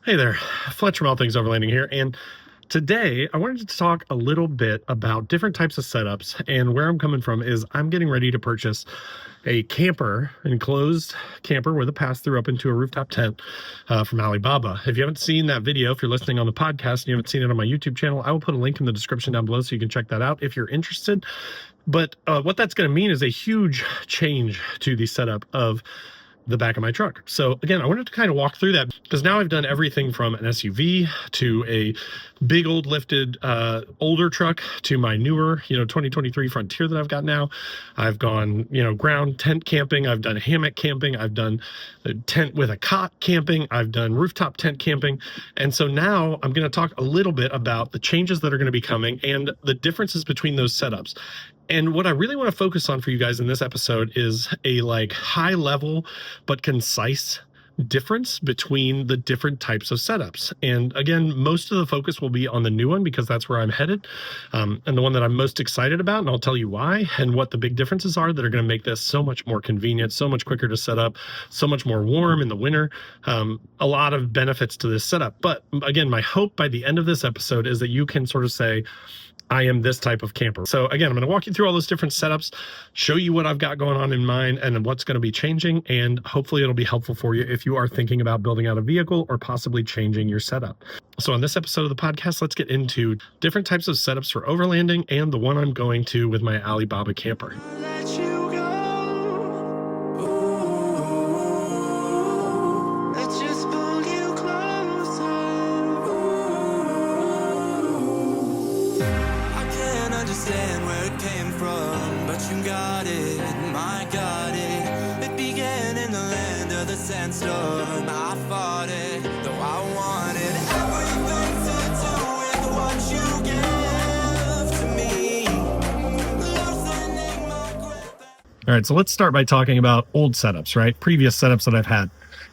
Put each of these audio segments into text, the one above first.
Hey there, Fletch from All Things Overlanding here, and today I wanted to talk a little bit about different types of setups. And where I'm coming from is I'm getting ready to purchase a camper, enclosed camper with a pass-through up into a rooftop tent from Alibaba. If you haven't seen that video, if you're listening on the podcast and you haven't seen it on my YouTube channel, I will put a link in the description down below so you can check that out if you're interested. But what that's going to mean is a huge change to the setup of the back of my truck. So again, I wanted to kind of walk through that because now I've done everything from an SUV to a big old lifted older truck to my newer 2023 Frontier that I've got now. I've gone ground tent camping, I've done hammock camping, I've done a tent with a cot camping, I've done rooftop tent camping. And so now I'm going to talk a little bit about the changes that are going to be coming and the differences between those setups. And what I really want to focus on for you guys in this episode is a high level but concise difference between the different types of setups. And again, most of the focus will be on the new one because that's where I'm headed, and the one that I'm most excited about. And I'll tell you why and what the big differences are that are going to make this so much more convenient, so much quicker to set up, so much more warm in the winter. A lot of benefits to this setup. But again, my hope by the end of this episode is that you can sort of say, I am this type of camper. So again, I'm going to walk you through all those different setups, show you what I've got going on in mind and what's going to be changing. And hopefully it'll be helpful for you if you are thinking about building out a vehicle or possibly changing your setup. So on this episode of the podcast, let's get into different types of setups for overlanding and the one I'm going to with my Alibaba camper. Understand where it came from, but you got it, I got it. It began in the land of the sandstorm. I fought it, though I wanted everything to do with what you gave to me. Loosening my grip. All right, so let's start by talking about old setups, right? Previous setups that I've had.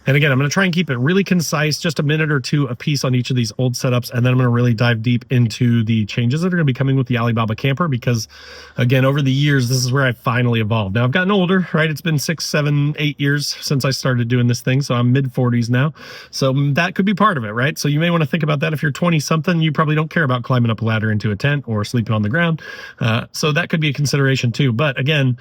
And again, I'm going to try and keep it really concise, just a minute or two a piece on each of these old setups. And then I'm going to really dive deep into the changes that are going to be coming with the Alibaba camper, because again, over the years, this is where I finally evolved. Now I've gotten older, right? It's been 6, 7, 8 years since I started doing this thing. So I'm mid 40s now. So that could be part of it, right? So you may want to think about that. If you're 20 something, you probably don't care about climbing up a ladder into a tent or sleeping on the ground. So that could be a consideration too. But again,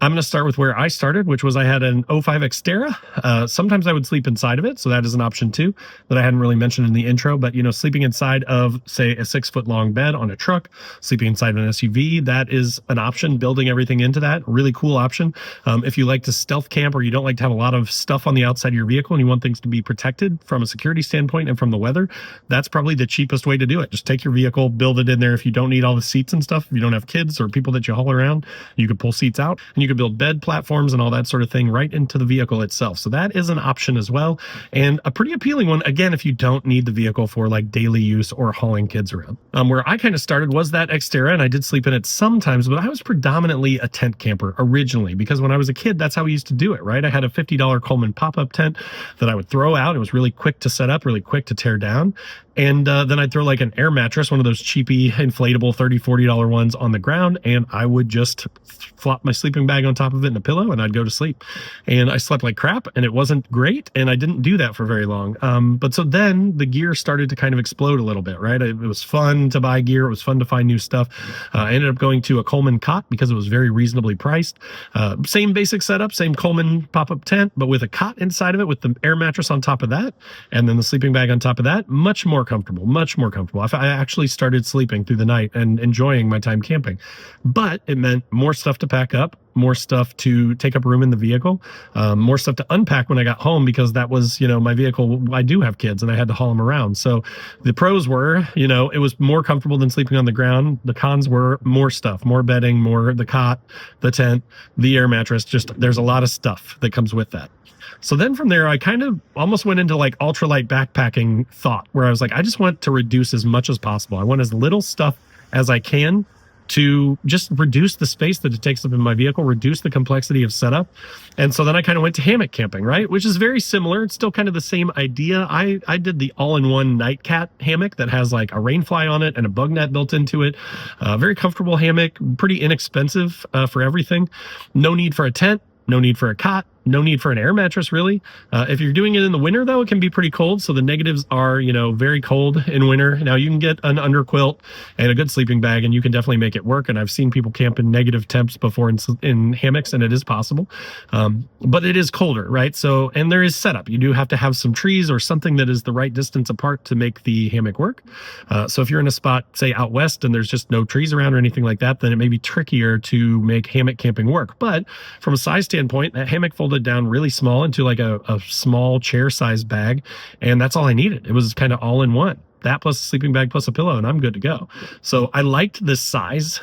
I'm going to start with where I started, which was I had an 05 Xterra. Sometimes I would sleep inside of it. So that is an option too that I hadn't really mentioned in the intro. But, sleeping inside of, say, a 6-foot long bed on a truck, sleeping inside of an SUV, that is an option, building everything into that. Really cool option. If you like to stealth camp or you don't like to have a lot of stuff on the outside of your vehicle and you want things to be protected from a security standpoint and from the weather, that's probably the cheapest way to do it. Just take your vehicle, build it in there. If you don't need all the seats and stuff, if you don't have kids or people that you haul around, you can pull seats out and you could build bed platforms and all that sort of thing right into the vehicle itself. So that is an option as well, and a pretty appealing one, again, if you don't need the vehicle for daily use or hauling kids around. Where I kind of started was that Xterra, and I did sleep in it sometimes, but I was predominantly a tent camper originally, because when I was a kid, that's how we used to do it, right? I had a $50 Coleman pop-up tent that I would throw out. It was really quick to set up, really quick to tear down. And then I'd throw an air mattress, one of those cheapy inflatable $30, $40 ones on the ground. And I would just flop my sleeping bag on top of it and a pillow and I'd go to sleep. And I slept like crap and it wasn't great. And I didn't do that for very long. But so then the gear started to kind of explode a little bit, right? It was fun to buy gear. It was fun to find new stuff. I ended up going to a Coleman cot because it was very reasonably priced. Same basic setup, same Coleman pop-up tent, but with a cot inside of it with the air mattress on top of that. And then the sleeping bag on top of that. Much more comfortable. I actually started sleeping through the night and enjoying my time camping, but it meant more stuff to pack up, more stuff to take up room in the vehicle, more stuff to unpack when I got home, because that was, my vehicle. I do have kids and I had to haul them around. So the pros were, it was more comfortable than sleeping on the ground. The cons were more stuff, more bedding, more the cot, the tent, the air mattress. Just there's a lot of stuff that comes with that. So then from there, I kind of almost went into ultralight backpacking thought, where I was I just want to reduce as much as possible. I want as little stuff as I can to just reduce the space that it takes up in my vehicle, reduce the complexity of setup. And so then I kind of went to hammock camping, right? Which is very similar. It's still kind of the same idea. I did the all-in-one Nightcat hammock that has like a rainfly on it and a bug net built into it. Very comfortable hammock, pretty inexpensive for everything. No need for a tent, no need for a cot, no need for an air mattress, really. If you're doing it in the winter, though, it can be pretty cold. So the negatives are, very cold in winter. Now, you can get an underquilt and a good sleeping bag, and you can definitely make it work. And I've seen people camp in negative temps before in hammocks, and it is possible. But it is colder, right? So, and there is setup. You do have to have some trees or something that is the right distance apart to make the hammock work. So if you're in a spot, say out west, and there's just no trees around or anything like that, then it may be trickier to make hammock camping work. But from a size standpoint, that hammock folded down really small into like a small chair size bag, and that's all I needed. It was kind of all in one. That plus a sleeping bag plus a pillow, and I'm good to go. So I liked the size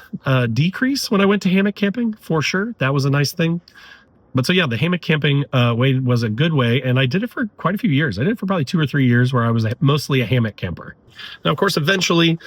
decrease when I went to hammock camping, for sure. That was a nice thing. But so yeah, the hammock camping way was a good way, and I did it for quite a few years. I did it for probably 2 or 3 years where I was mostly a hammock camper. Now, of course, eventually,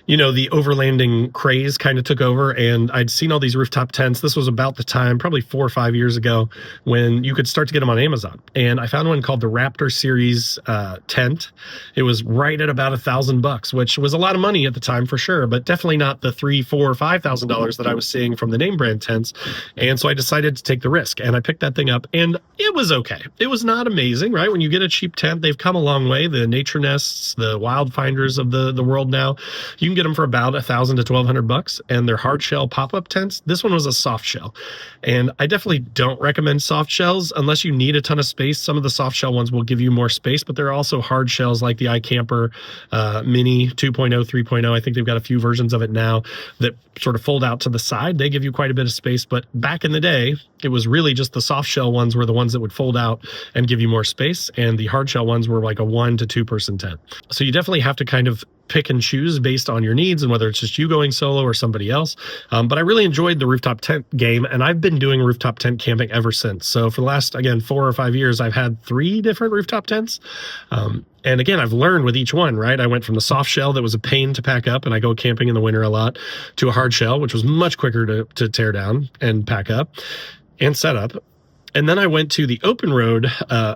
the overlanding craze kind of took over, and I'd seen all these rooftop tents. This was about the time, probably 4 or 5 years ago, when you could start to get them on Amazon. And I found one called the Raptor Series tent. It was right at about $1,000, which was a lot of money at the time for sure, but definitely not the $3,000, $4,000, $5,000 that I was seeing from the name brand tents. And so I decided to take the risk, and I picked that thing up, and it was okay. It was not amazing, right? When you get a cheap tent, they've come a long way. The Nature Nests, the Wildfinders of the world now, you can get them for about $1,000 to $1,200, and they're hard shell pop-up tents. This one was a soft shell, and I definitely don't recommend soft shells unless you need a ton of space. Some of the soft shell ones will give you more space, but there are also hard shells like the iCamper Mini 2.0, 3.0. I think they've got a few versions of it now that sort of fold out to the side. They give you quite a bit of space, but back in the day, it was really just the soft shell ones were the ones that would fold out and give you more space, and the hard shell ones were like a 1 to 2 person tent. So you definitely have to kind of pick and choose based on your needs and whether it's just you going solo or somebody else. But I really enjoyed the rooftop tent game, and I've been doing rooftop tent camping ever since. So for the last, again, 4 or 5 years, I've had 3 different rooftop tents. And again, I've learned with each one, right? I went from the soft shell that was a pain to pack up, and I go camping in the winter a lot, to a hard shell, which was much quicker to tear down and pack up and set up. And then I went to the open road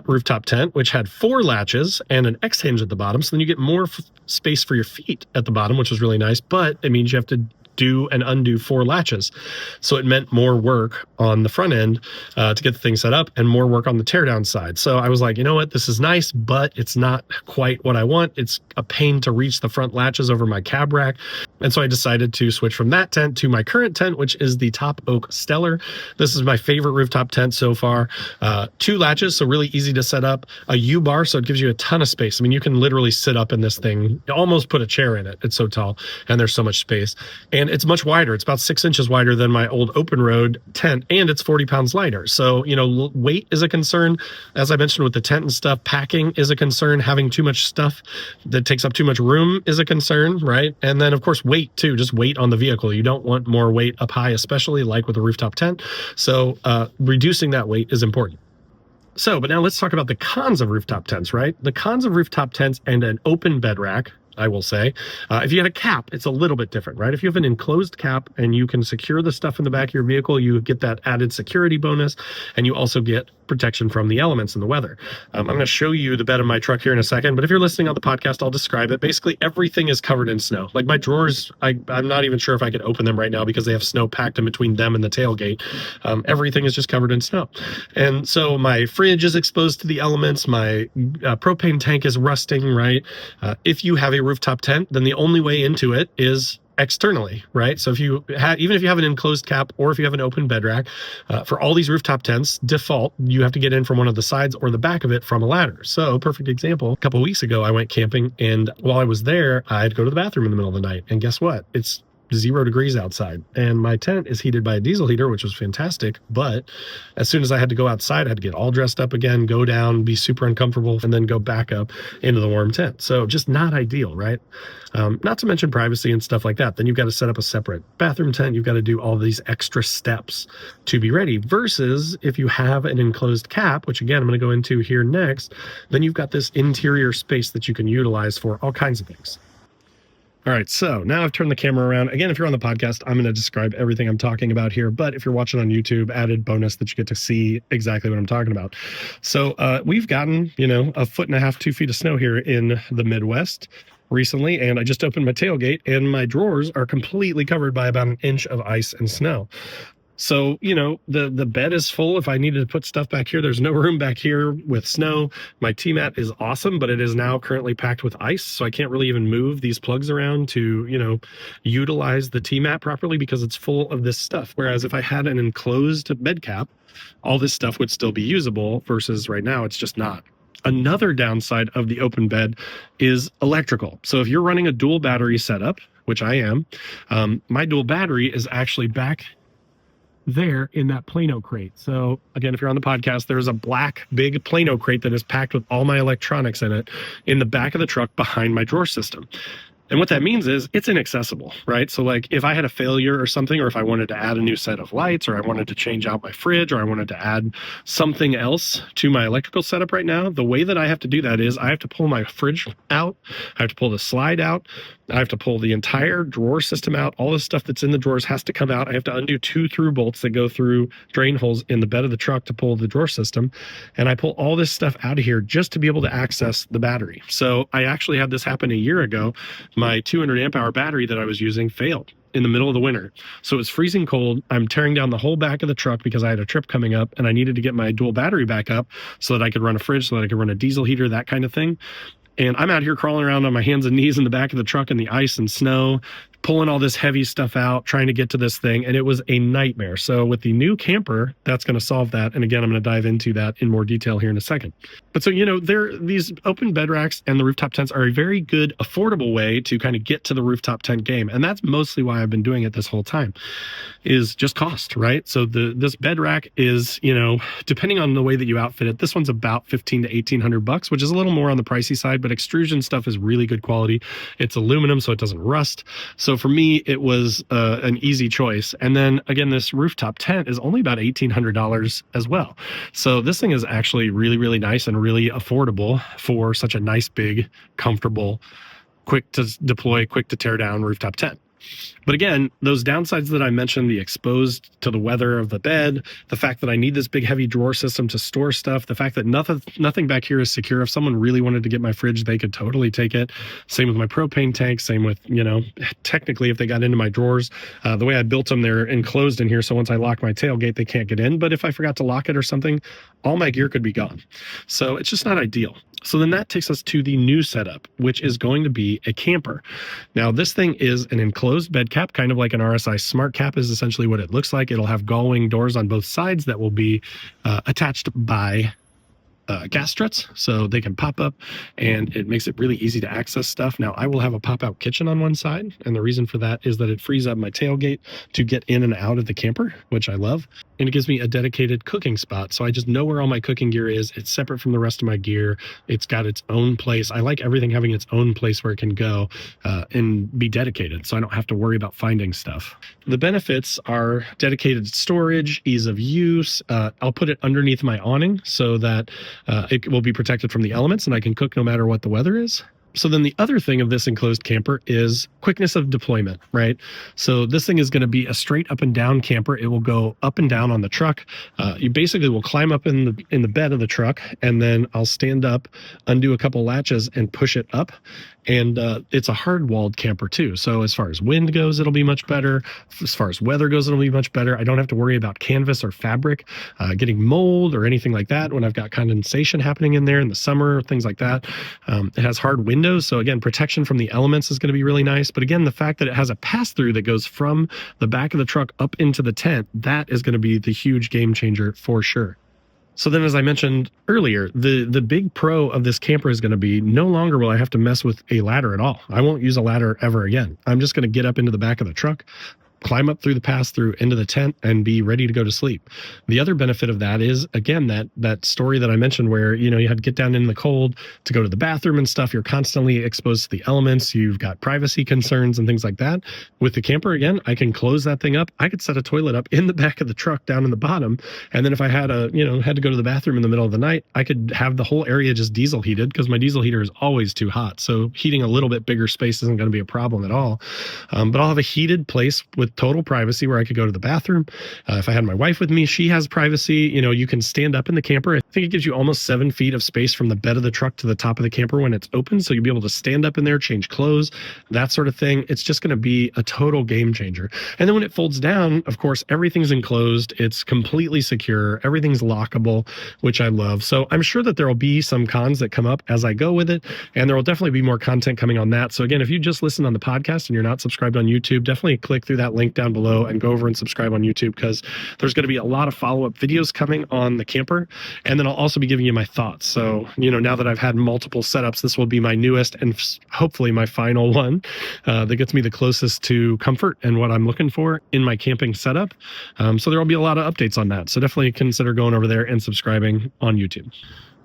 rooftop tent, which had 4 latches and an X hinge at the bottom. So then you get more space for your feet at the bottom, which was really nice. But it means you have to do and undo 4 latches. So it meant more work on the front end to get the thing set up, and more work on the teardown side. So I was like, you know what, this is nice, but it's not quite what I want. It's a pain to reach the front latches over my cab rack. And so I decided to switch from that tent to my current tent, which is the Top Oak Stellar. This is my favorite rooftop tent so far. 2 latches, so really easy to set up. A U-bar, so it gives you a ton of space. I mean, you can literally sit up in this thing, almost put a chair in it. It's so tall, and there's so much space. And it's much wider. It's about 6 inches wider than my old open road tent, and it's 40 pounds lighter. So, weight is a concern. As I mentioned with the tent and stuff, packing is a concern. Having too much stuff that takes up too much room is a concern, right? And then, of course, weight too, just weight on the vehicle. You don't want more weight up high, especially like with a rooftop tent. So reducing that weight is important. So, but now let's talk about the cons of rooftop tents, right? The cons of rooftop tents and an open bed rack, I will say. If you had a cap, it's a little bit different, right? If you have an enclosed cap and you can secure the stuff in the back of your vehicle, you get that added security bonus, and you also get protection from the elements and the weather. I'm going to show you the bed of my truck here in a second, but if you're listening on the podcast, I'll describe it. Basically, everything is covered in snow. Like my drawers, I'm not even sure if I could open them right now because they have snow packed in between them and the tailgate. Everything is just covered in snow. And so my fridge is exposed to the elements. My propane tank is rusting, right? If you have a rooftop tent, then the only way into it is externally, right? So if you even if you have an enclosed cap or if you have an open bed rack, for all these rooftop tents, default, you have to get in from one of the sides or the back of it from a ladder. So perfect example, a couple of weeks ago, I went camping, and while I was there, I had to go to the bathroom in the middle of the night. And guess what? It's 0 degrees outside, and my tent is heated by a diesel heater, which was fantastic. But as soon as I had to go outside, I had to get all dressed up again, go down, be super uncomfortable, and then go back up into the warm tent. So just not ideal, right? Not to mention privacy and stuff like that. Then you've got to set up a separate bathroom tent. You've got to do all these extra steps to be ready, versus if you have an enclosed cap, which again, I'm going to go into here next, then you've got this interior space that you can utilize for all kinds of things. All right, so now I've turned the camera around. Again, if you're on the podcast, I'm going to describe everything I'm talking about here. But if you're watching on YouTube, added bonus that you get to see exactly what I'm talking about. So we've gotten, 1.5 feet, 2 feet of snow here in the Midwest recently. And I just opened my tailgate, and my drawers are completely covered by about 1 inch of ice and snow. So, the bed is full. If I needed to put stuff back here, there's no room back here with snow. My T-mat is awesome, but it is now currently packed with ice. So I can't really even move these plugs around to, utilize the T-mat properly because it's full of this stuff. Whereas if I had an enclosed bed cap, all this stuff would still be usable versus right now, it's just not. Another downside of the open bed is electrical. So if you're running a dual battery setup, which I am, my dual battery is actually back there in that Plano crate. So again, if you're on the podcast, there's a black big Plano crate that is packed with all my electronics in it in the back of the truck behind my drawer system. And what that means is it's inaccessible, right? So like if I had a failure or something, or if I wanted to add a new set of lights, or I wanted to change out my fridge, or I wanted to add something else to my electrical setup right now, the way that I have to do that is I have to pull my fridge out, I have to pull the slide out, I have to pull the entire drawer system out. All the stuff that's in the drawers has to come out. I have to undo 2 through bolts that go through drain holes in the bed of the truck to pull the drawer system. And I pull all this stuff out of here just to be able to access the battery. So I actually had this happen a year ago. My 200 amp hour battery that I was using failed in the middle of the winter. So it's freezing cold. I'm tearing down the whole back of the truck because I had a trip coming up and I needed to get my dual battery back up so that I could run a fridge, so that I could run a diesel heater, that kind of thing. And I'm out here crawling around on my hands and knees in the back of the truck in the ice and snow, pulling all this heavy stuff out, trying to get to this thing. And it was a nightmare. So with the new camper, that's going to solve that. And again, I'm going to dive into that in more detail here in a second. But so, these open bed racks and the rooftop tents are a very good, affordable way to kind of get to the rooftop tent game. And that's mostly why I've been doing it this whole time, is just cost, right? So this bed rack is, depending on the way that you outfit it, this one's about $1,500 to $1,800, which is a little more on the pricey side, but extrusion stuff is really good quality. It's aluminum, so it doesn't rust. So for me, it was an easy choice. And then again, this rooftop tent is only about $1,800 as well. So this thing is actually really, really nice and really affordable for such a nice, big, comfortable, quick to deploy, quick to tear down rooftop tent. But again, those downsides that I mentioned, the exposed to the weather of the bed, the fact that I need this big heavy drawer system to store stuff, the fact that nothing back here is secure. If someone really wanted to get my fridge, they could totally take it. Same with my propane tank, same with, technically if they got into my drawers, the way I built them, they're enclosed in here. So once I lock my tailgate, they can't get in. But if I forgot to lock it or something, all my gear could be gone. So it's just not ideal. So then that takes us to the new setup, which is going to be a camper. Now, this thing is an enclosed bed cap, kind of like an RSI Smart Cap is essentially what it looks like. It'll have gull-wing doors on both sides that will be attached by gas struts, so they can pop up, and it makes it really easy to access stuff. Now, I will have a pop-out kitchen on one side, and the reason for that is that it frees up my tailgate to get in and out of the camper, which I love. And it gives me a dedicated cooking spot, so I just know where all my cooking gear is. It's separate from the rest of my gear. It's got its own place. I like everything having its own place where it can go and be dedicated, so I don't have to worry about finding stuff. The benefits are dedicated storage, ease of use. I'll put it underneath my awning so that it will be protected from the elements and I can cook no matter what the weather is. So then the other thing of this enclosed camper is quickness of deployment, right? So this thing is going to be a straight up and down camper. It will go up and down on the truck. You basically will climb up in the bed of the truck, and then I'll stand up, undo a couple latches, and push it up. And it's a hard-walled camper too. So as far as wind goes, it'll be much better. As far as weather goes, it'll be much better. I don't have to worry about canvas or fabric getting mold or anything like that when I've got condensation happening in there in the summer, things like that. It has hard windows. So again, protection from the elements is going to be really nice. But again, the fact that it has a pass-through that goes from the back of the truck up into the tent, that is going to be the huge game changer for sure. So then, as I mentioned earlier, the big pro of this camper is going to be no longer will I have to mess with a ladder at all. I won't use a ladder ever again. I'm just going to get up into the back of the truck, climb up through the pass-through into the tent, and be ready to go to sleep. The other benefit of that is, again, that story that I mentioned where, you had to get down in the cold to go to the bathroom and stuff. You're constantly exposed to the elements. You've got privacy concerns and things like that. With the camper, again, I can close that thing up. I could set a toilet up in the back of the truck down in the bottom. And then if I had had to go to the bathroom in the middle of the night, I could have the whole area just diesel heated because my diesel heater is always too hot. So heating a little bit bigger space isn't going to be a problem at all. But I'll have a heated place with total privacy where I could go to the bathroom. If I had my wife with me, she has privacy. You know, you can stand up in the camper. I think it gives you almost 7 feet of space from the bed of the truck to the top of the camper when it's open. So you'll be able to stand up in there, change clothes, that sort of thing. It's just going to be a total game changer. And then when it folds down, of course, everything's enclosed. It's completely secure. Everything's lockable, which I love. So I'm sure that there will be some cons that come up as I go with it. And there will definitely be more content coming on that. So again, if you just listen on the podcast and you're not subscribed on YouTube, definitely click through that link down below and go over and subscribe on YouTube, because there's going to be a lot of follow-up videos coming on the camper. And then I'll also be giving you my thoughts. So, you know, now that I've had multiple setups, this will be my newest and hopefully my final one that gets me the closest to comfort and what I'm looking for in my camping setup. So there will be a lot of updates on that. So definitely consider going over there and subscribing on YouTube.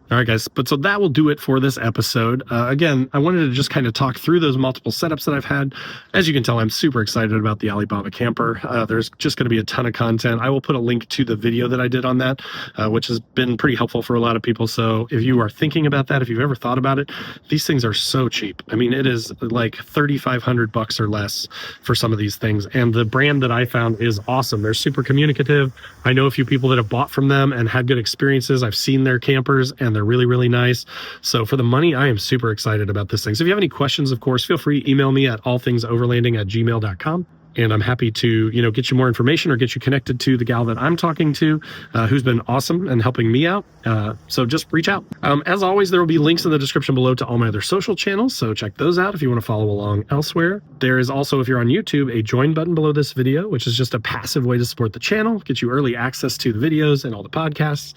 All right, guys. But so that will do it for this episode. Again, I wanted to just kind of talk through those multiple setups that I've had. As you can tell, I'm super excited about the Alibaba camper. There's just going to be a ton of content. I will put a link to the video that I did on that, which has been pretty helpful for a lot of people. So if you are thinking about that, if you've ever thought about it, these things are so cheap. I mean, it is like $3,500 or less for some of these things. And the brand that I found is awesome. They're super communicative. I know a few people that have bought from them and had good experiences. I've seen their campers and they're really, really nice. So for the money, I am super excited about this thing. So if you have any questions, of course, feel free to email me at allthingsoverlanding@gmail.com. And I'm happy to, you know, get you more information or get you connected to the gal that I'm talking to, who's been awesome and helping me out. So just reach out. As always, there will be links in the description below to all my other social channels. So check those out if you want to follow along elsewhere. There is also, if you're on YouTube, a join button below this video, which is just a passive way to support the channel, get you early access to the videos and all the podcasts.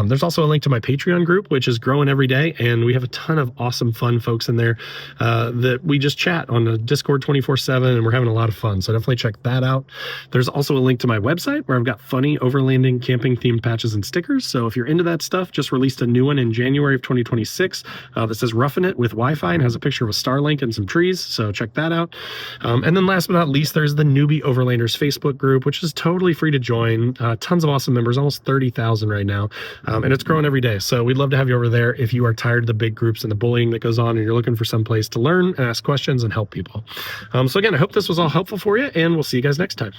There's also a link to my Patreon group, which is growing every day. And we have a ton of awesome, fun folks in there that we just chat on the Discord 24/7, and we're having a lot of fun. So definitely check that out. There's also a link to my website where I've got funny overlanding camping themed patches and stickers. So if you're into that stuff, just released a new one in January of 2026 that says "Roughing It" with Wi-Fi and has a picture of a Starlink and some trees. So check that out. And then last but not least, there's the Newbie Overlanders Facebook group, which is totally free to join. Tons of awesome members, almost 30,000 right now. And it's growing every day. So we'd love to have you over there if you are tired of the big groups and the bullying that goes on and you're looking for some place to learn and ask questions and help people. So again, I hope this was all helpful for you, and we'll see you guys next time.